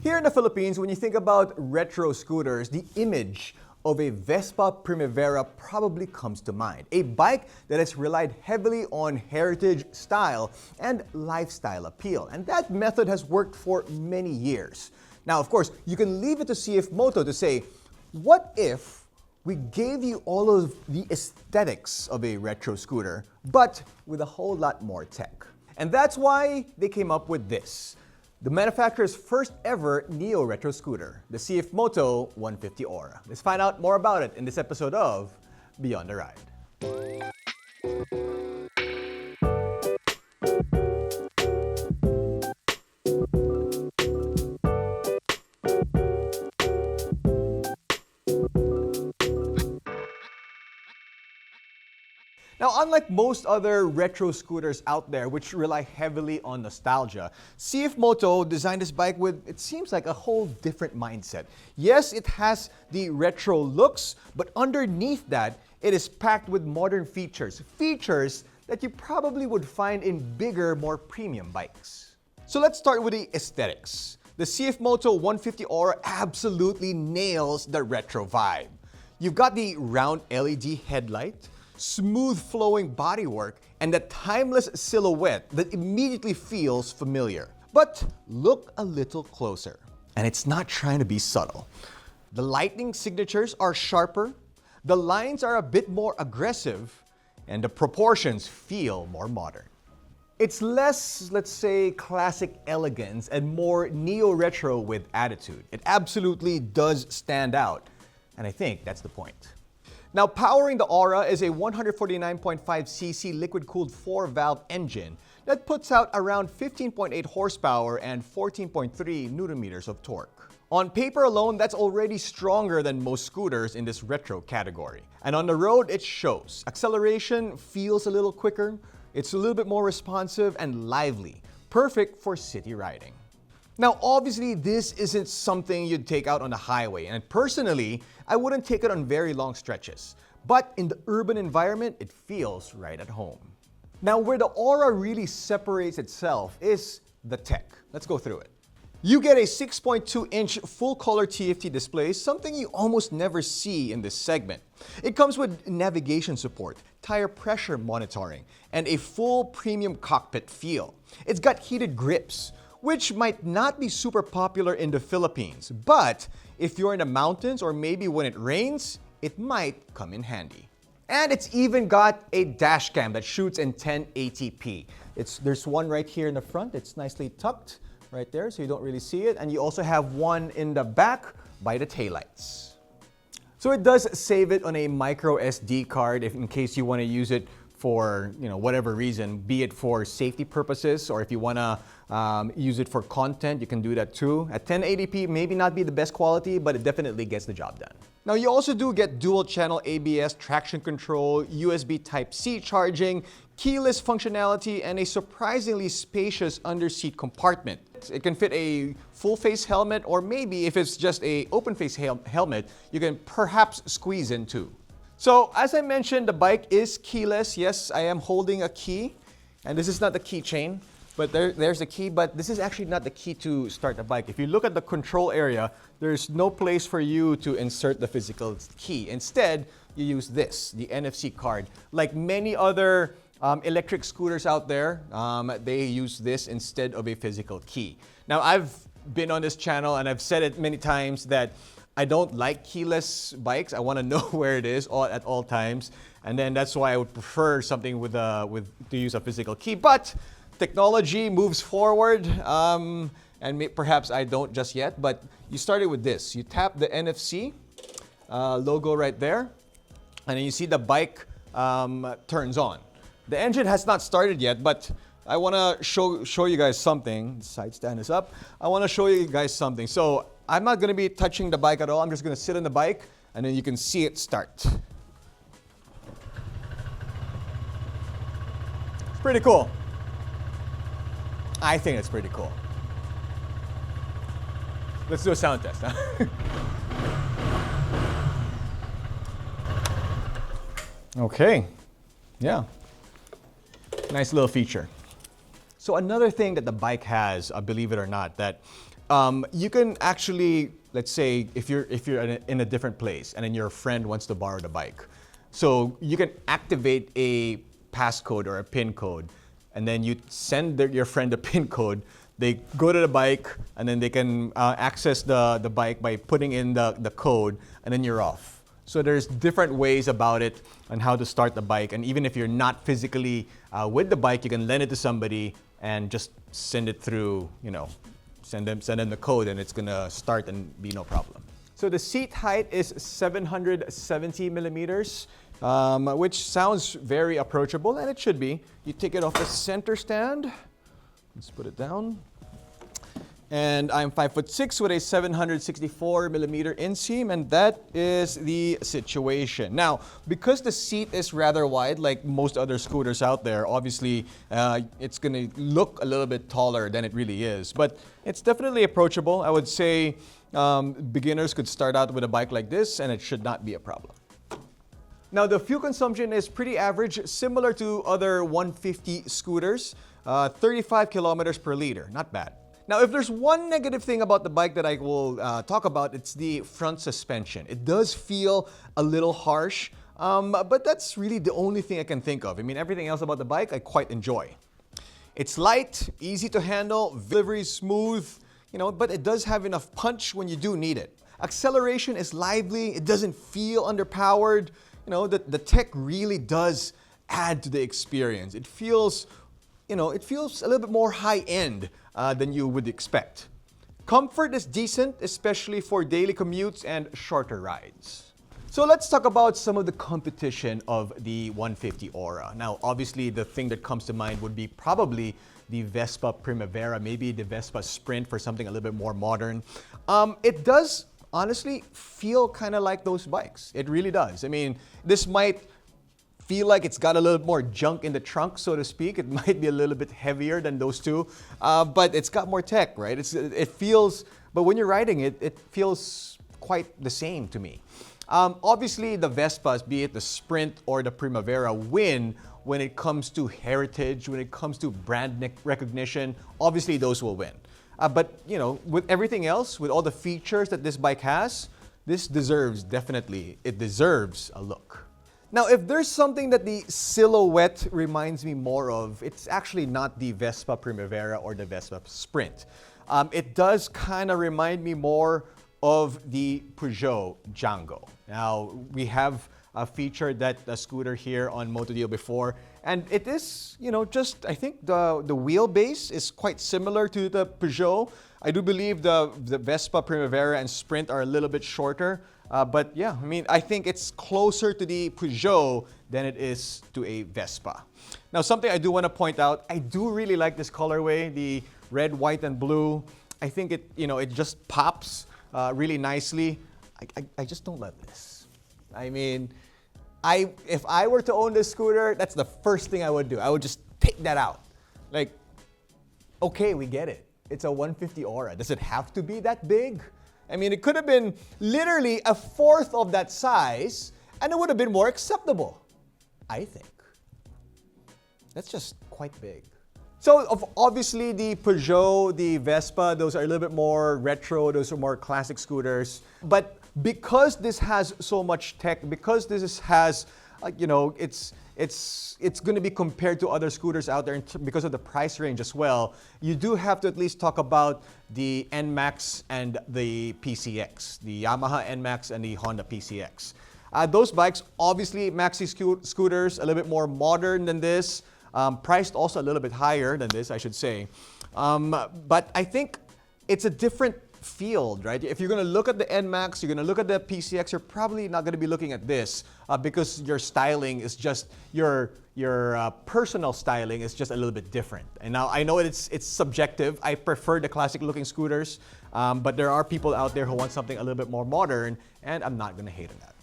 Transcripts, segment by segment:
Here in the Philippines, when you think about retro scooters, the image of a Vespa Primavera probably comes to mind. A bike that has relied heavily on heritage, style, and lifestyle appeal. And that method has worked for many years. Now, of course, you can leave it to CFMOTO to say, what if we gave you all of the aesthetics of a retro scooter, but with a whole lot more tech? And that's why they came up with this, the manufacturer's first ever neo-retro scooter, the CFMOTO 150 Aura. Let's find out more about it in this episode of Beyond the Ride. Now, unlike most other retro scooters out there which rely heavily on nostalgia, CFMOTO designed this bike with, it seems like, a whole different mindset. Yes, it has the retro looks, but underneath that, it is packed with modern features. Features that you probably would find in bigger, more premium bikes. So let's start with the aesthetics. The CFMOTO 150 Aura absolutely nails the retro vibe. You've got the round LED headlight, smooth flowing bodywork, and the timeless silhouette that immediately feels familiar. But look a little closer, and it's not trying to be subtle. The lightning signatures are sharper, the lines are a bit more aggressive, and the proportions feel more modern. It's less, let's say, classic elegance and more neo-retro with attitude. It absolutely does stand out, and I think that's the point. Now, powering the Aura is a 149.5cc liquid-cooled 4-valve engine that puts out around 15.8 horsepower and 14.3 newton-meters of torque. On paper alone, that's already stronger than most scooters in this retro category. And on the road, it shows. Acceleration feels a little quicker, it's a little bit more responsive and lively, perfect for city riding. Now, obviously, this isn't something you'd take out on the highway, and personally, I wouldn't take it on very long stretches. But in the urban environment, it feels right at home. Now, where the Aura really separates itself is the tech. Let's go through it. You get a 6.2-inch full-color TFT display, something you almost never see in this segment. It comes with navigation support, tire pressure monitoring, and a full premium cockpit feel. It's got heated grips, which might not be super popular in the Philippines, but if you're in the mountains or maybe when it rains, it might come in handy. And it's even got a dashcam that shoots in 1080p. There's one right here in the front. It's nicely tucked right there, so you don't really see it. And you also have one in the back by the taillights. So it does save it on a micro SD card in case you want to use it for whatever reason, be it for safety purposes or if you want to use it for content, you can do that too. At 1080p, maybe not be the best quality, but it definitely gets the job done. Now, you also do get dual channel ABS, traction control, USB Type-C charging, keyless functionality, and a surprisingly spacious underseat compartment. It can fit a full face helmet, or maybe if it's just a open face helmet, you can perhaps squeeze in too. So, as I mentioned, the bike is keyless. Yes, I am holding a key, and this is not the keychain, but there's a key, but this is actually not the key to start the bike. If you look at the control area, there's no place for you to insert the physical key. Instead, you use this, the NFC card. Like many other electric scooters out there, they use this instead of a physical key. Now, I've been on this channel and I've said it many times that I don't like keyless bikes. I want to know where it is at all times. And then that's why I would prefer something with to use a physical key. But technology moves forward, and perhaps I don't just yet, but you started with this. You tap the NFC logo right there, and then you see the bike turns on. The engine has not started yet, but I want to show you guys something. The side stand is up. I want to show you guys something. So I'm not going to be touching the bike at all. I'm just going to sit on the bike, and then you can see it start. It's pretty cool. I think it's pretty cool. Let's do a sound test. Huh? Okay. Yeah. Nice little feature. So another thing that the bike has, believe it or not, that you can actually, let's say, if you're in a different place and then your friend wants to borrow the bike, so you can activate a passcode or a PIN code, and then you send your friend the PIN code. They go to the bike, and then they can access the bike by putting in the code, and then you're off. So there's different ways about it on how to start the bike, and even if you're not physically with the bike, you can lend it to somebody and just send it through, send them the code, and it's gonna start and be no problem. So the seat height is 770 millimeters, which sounds very approachable, and it should be. You take it off the center stand. Let's put it down. And I'm 5'6" with a 764 millimeter inseam, and that is the situation. Now, because the seat is rather wide, like most other scooters out there, obviously it's gonna look a little bit taller than it really is, but it's definitely approachable. I would say beginners could start out with a bike like this, and it should not be a problem. Now, the fuel consumption is pretty average, similar to other 150 scooters, 35 kilometers per liter, not bad. Now, if there's one negative thing about the bike that I will talk about, it's the front suspension. It does feel a little harsh, but that's really the only thing I can think of. I mean, everything else about the bike I quite enjoy. It's light, easy to handle, delivery smooth, but it does have enough punch when you do need it. Acceleration is lively, it doesn't feel underpowered. The tech really does add to the experience. It feels a little bit more high-end than you would expect. Comfort is decent, especially for daily commutes and shorter rides. So let's talk about some of the competition of the 150 Aura. Now, obviously, the thing that comes to mind would be probably the Vespa Primavera, maybe the Vespa Sprint for something a little bit more modern. It does honestly feel kind of like those bikes. It really does. I mean, this might feel like it's got a little more junk in the trunk, so to speak. It might be a little bit heavier than those two, but it's got more tech, right? But when you're riding it, it feels quite the same to me. Obviously, the Vespas, be it the Sprint or the Primavera, win when it comes to heritage, when it comes to brand recognition. Obviously, those will win. But with everything else, with all the features that this bike has, this deserves a look. Now, if there's something that the silhouette reminds me more of, it's actually not the Vespa Primavera or the Vespa Sprint. It does kind of remind me more of the Peugeot Django. Now, we have featured that scooter here on MotoDeal before, and it is, I think the wheelbase is quite similar to the Peugeot. I do believe the Vespa Primavera and Sprint are a little bit shorter, but yeah, I mean, I think it's closer to the Peugeot than it is to a Vespa. Now, something I do want to point out, I do really like this colorway, the red, white, and blue. I think it just pops really nicely. I just don't love this. I mean, if I were to own this scooter, that's the first thing I would do. I would just take that out. Like, okay, we get it. It's a 150 Aura. Does it have to be that big? I mean, it could have been literally a fourth of that size, and it would have been more acceptable, I think. That's just quite big. So obviously the Peugeot, the Vespa, those are a little bit more retro, those are more classic scooters. But because this has so much tech, because this has, it's going to be compared to other scooters out there because of the price range as well, you do have to at least talk about the NMAX and the PCX, the Yamaha NMAX and the Honda PCX. Those bikes, obviously maxi scooters, a little bit more modern than this. Priced also a little bit higher than this, I should say. But I think it's a different field, right? If you're going to look at the NMAX, you're going to look at the PCX, you're probably not going to be looking at this because your styling is just, your personal styling is just a little bit different. And now I know it's subjective. I prefer the classic looking scooters, but there are people out there who want something a little bit more modern, and I'm not going to hate on that.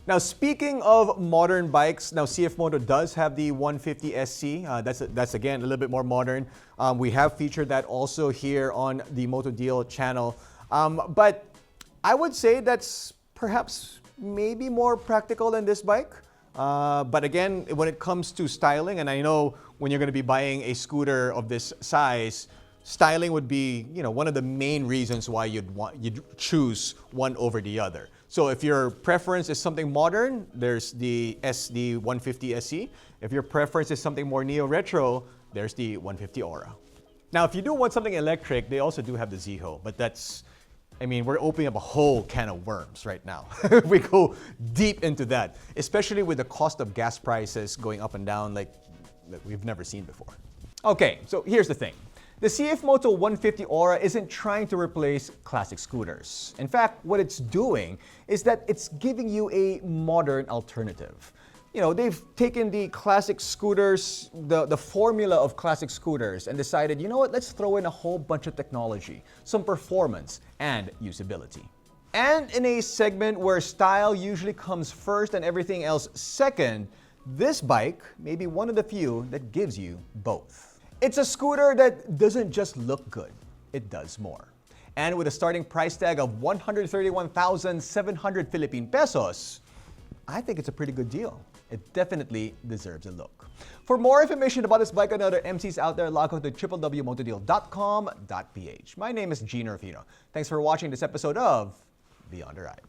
Now, speaking of modern bikes, now CFMOTO does have the 150 SC. That's again a little bit more modern. We have featured that also here on the MotoDeal channel. But I would say that's perhaps maybe more practical than this bike. But again, when it comes to styling, and I know when you're going to be buying a scooter of this size, styling would be, one of the main reasons why you'd choose one over the other. So if your preference is something modern, there's the 150 SE. If your preference is something more neo-retro, there's the 150 Aura. Now, if you do want something electric, they also do have the Ziho, but we're opening up a whole can of worms right now. We go deep into that, especially with the cost of gas prices going up and down like we've never seen before. Okay, so here's the thing. The CFMOTO 150 Aura isn't trying to replace classic scooters. In fact, what it's doing is that it's giving you a modern alternative. They've taken the classic scooters, the formula of classic scooters, and decided, let's throw in a whole bunch of technology, some performance, and usability. And in a segment where style usually comes first and everything else second, this bike may be one of the few that gives you both. It's a scooter that doesn't just look good, it does more. And with a starting price tag of 131,700 Philippine pesos, I think it's a pretty good deal. It definitely deserves a look. For more information about this bike and other MCs out there, log on to www.motodeal.com.ph. My name is Gene Rufino. Thanks for watching this episode of Beyond the Ride.